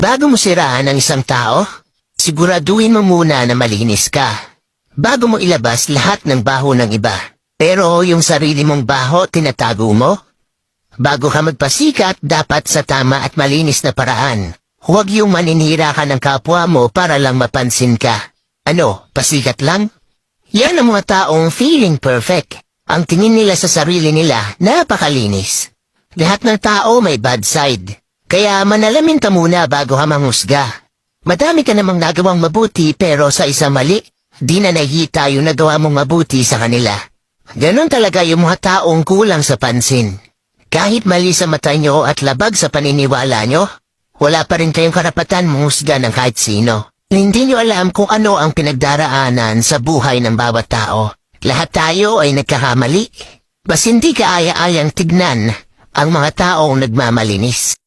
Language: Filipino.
Bago mo siraan ang isang tao, siguraduhin mo muna na malinis ka. Bago mo ilabas lahat ng baho ng iba. Pero yung sarili mong baho, tinatago mo? Bago ka magpasikat, dapat sa tama at malinis na paraan. Huwag yung maninira ka ng kapwa mo para lang mapansin ka. Ano, pasikat lang? Yan ang mga taong feeling perfect. Ang tingin nila sa sarili nila, napakalinis. Lahat ng tao may bad side. Kaya manalamin ka muna bago ka manghusga. Madami ka namang nagawang mabuti pero sa isa mali, di na nakita yung nagawa mong mabuti sa kanila. Ganon talaga yung mga taong kulang sa pansin. Kahit mali sa mata nyo at labag sa paniniwala nyo, wala pa rin kayong karapatan manghusga ng kahit sino. Hindi nyo alam kung ano ang pinagdaraanan sa buhay ng bawat tao. Lahat tayo ay nagkakamali. Bas hindi ka aya-ayang tignan ang mga taong nagmamalinis.